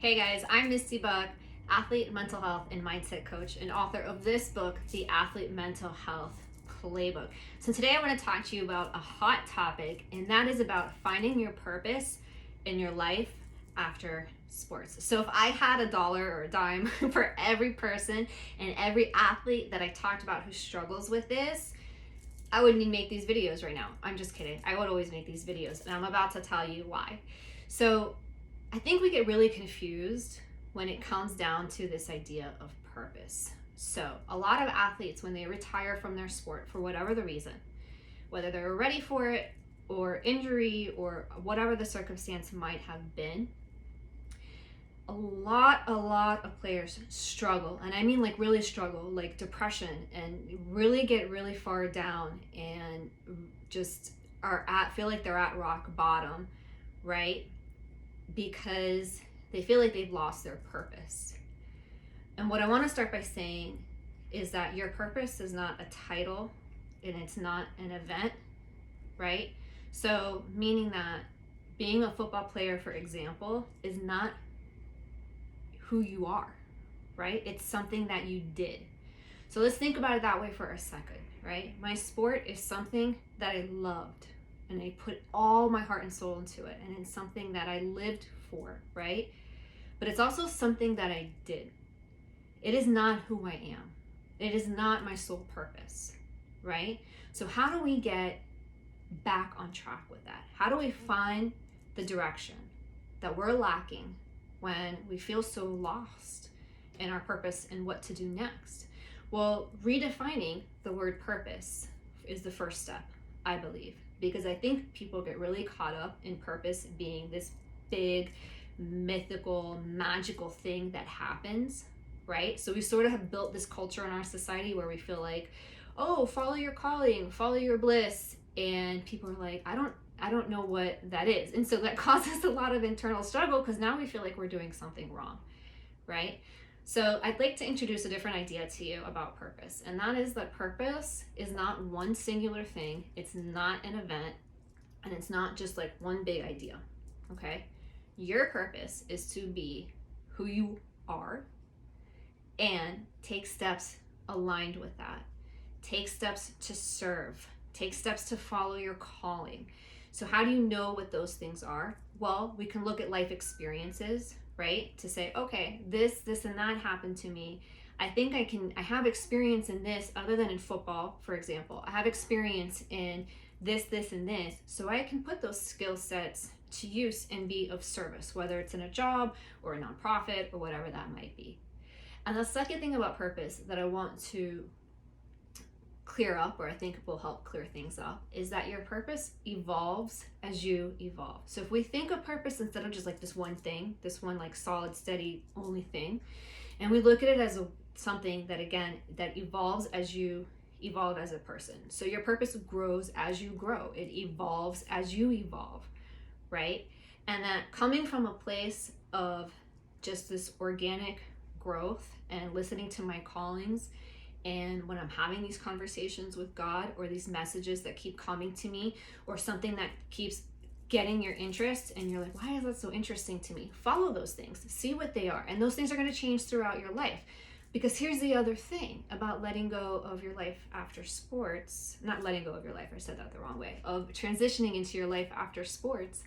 Hey guys, I'm Misty Buck, athlete, mental health, and mindset coach, and author of this book, The Athlete Mental Health Playbook. So today I want to talk to you about a hot topic, and that is about finding your purpose in your life after sports. So if I had a dollar or a dime for every person and every athlete that I talked about who struggles with this, I wouldn't even make these videos right now. I'm just kidding. I would always make these videos, and I'm about to tell you why. So I think we get really confused when it comes down to this idea of purpose. So a lot of athletes, when they retire from their sport for whatever the reason, whether they're ready for it or injury or whatever the circumstance might have been, a lot of players struggle, and I mean like really struggle, like depression, and really get really far down and just feel like they're at rock bottom, right? Because they feel like they've lost their purpose. And what I want to start by saying is that your purpose is not a title and it's not an event, right? So meaning that being a football player, for example, is not who you are, right? It's something that you did. So let's think about it that way for a second, right? My sport is something that I loved, and I put all my heart and soul into it, and it's something that I lived for, right? But it's also something that I did. It is not who I am. It is not my sole purpose, right? So how do we get back on track with that? How do we find the direction that we're lacking when we feel so lost in our purpose and what to do next? Well, redefining the word purpose is the first step, I believe, because I think people get really caught up in purpose being this big, mythical, magical thing that happens, right? So we sort of have built this culture in our society where we feel like, oh, follow your calling, follow your bliss, and people are like, I don't know what that is. And so that causes a lot of internal struggle because now we feel like we're doing something wrong, right? So I'd like to introduce a different idea to you about purpose, and that is that purpose is not one singular thing, it's not an event, and it's not just like one big idea, okay? Your purpose is to be who you are and take steps aligned with that. Take steps to serve, take steps to follow your calling. So how do you know what those things are? Well, we can look at life experiences, right? To say, okay, this and that happened to me. I think I have experience in this other than in football, for example. I have experience in this, and this. So I can put those skill sets to use and be of service, whether it's in a job or a nonprofit or whatever that might be. And the second thing about purpose that I want to clear up, or I think will help clear things up, is that your purpose evolves as you evolve. So if we think of purpose instead of just like this one thing, this one like solid, steady, only thing, and we look at it as something that, again, that evolves as you evolve as a person. So your purpose grows as you grow. It evolves as you evolve, right? And that coming from a place of just this organic growth and listening to my callings, and when I'm having these conversations with God, or these messages that keep coming to me, or something that keeps getting your interest and you're like, why is that so interesting to me? Follow those things, see what they are. And those things are going to change throughout your life. Because here's the other thing about letting go of your life after sports, not letting go of your life, I said that the wrong way, of transitioning into your life after sports,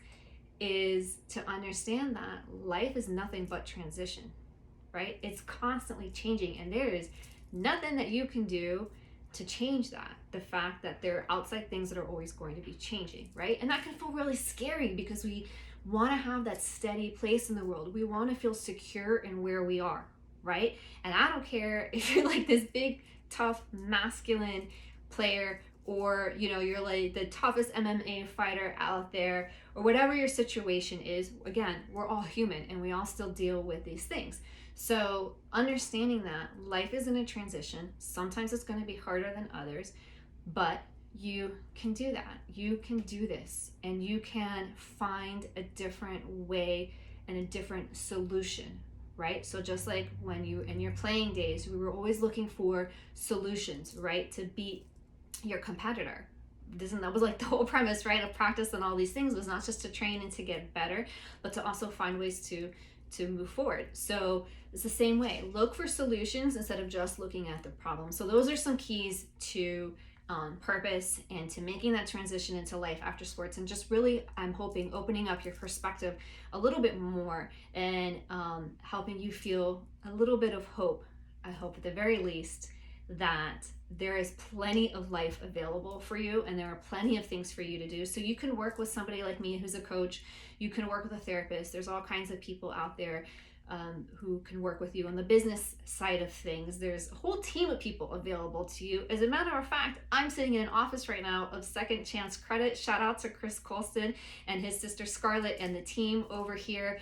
is to understand that life is nothing but transition, right? It's constantly changing, and there is nothing that you can do to change that. The fact that there are outside things that are always going to be changing, right? And that can feel really scary because we want to have that steady place in the world. We want to feel secure in where we are, right? And I don't care if you're like this big, tough, masculine player, or you're like the toughest MMA fighter out there, or whatever your situation is. Again, we're all human and we all still deal with these things. So understanding that life is in a transition, sometimes it's going to be harder than others, but you can do that. You can do this, and you can find a different way and a different solution, right? So just like when you, in your playing days, we were always looking for solutions, right? To beat your competitor. That was like the whole premise, right, of practice and all these things, was not just to train and to get better, but to also find ways to to move forward. So it's the same way. Look for solutions instead of just looking at the problem. So those are some keys to purpose and to making that transition into life after sports, and just really, I'm hoping, opening up your perspective a little bit more and helping you feel a little bit of hope. I hope at the very least that there is plenty of life available for you, and there are plenty of things for you to do. So you can work with somebody like me who's a coach, you can work with a therapist, there's all kinds of people out there who can work with you on the business side of things. There's a whole team of people available to you. As a matter of fact, I'm sitting in an office right now of Second Chance Credit. Shout out to Chris Colston and his sister Scarlett and the team over here.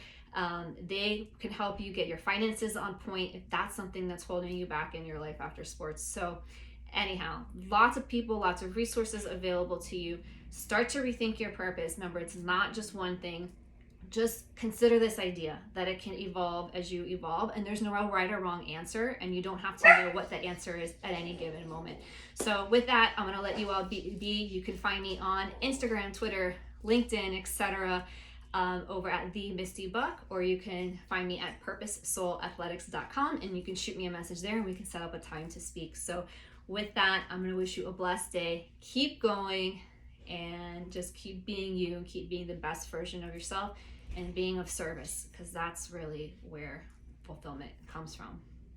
They can help you get your finances on point if that's something that's holding you back in your life after sports. So anyhow, lots of people, lots of resources available to you. Start to rethink your purpose. Remember, it's not just one thing. Just consider this idea that it can evolve as you evolve, and there's no right or wrong answer, and you don't have to know what the answer is at any given moment. So with that, I'm going to let you all be. You can find me on Instagram, Twitter, LinkedIn, etc. Over at The Misty Buck, or you can find me at purposesoulathletics.com, and you can shoot me a message there and we can set up a time to speak. So with that, I'm going to wish you a blessed day. Keep going and just keep being you, and keep being the best version of yourself and being of service, because that's really where fulfillment comes from.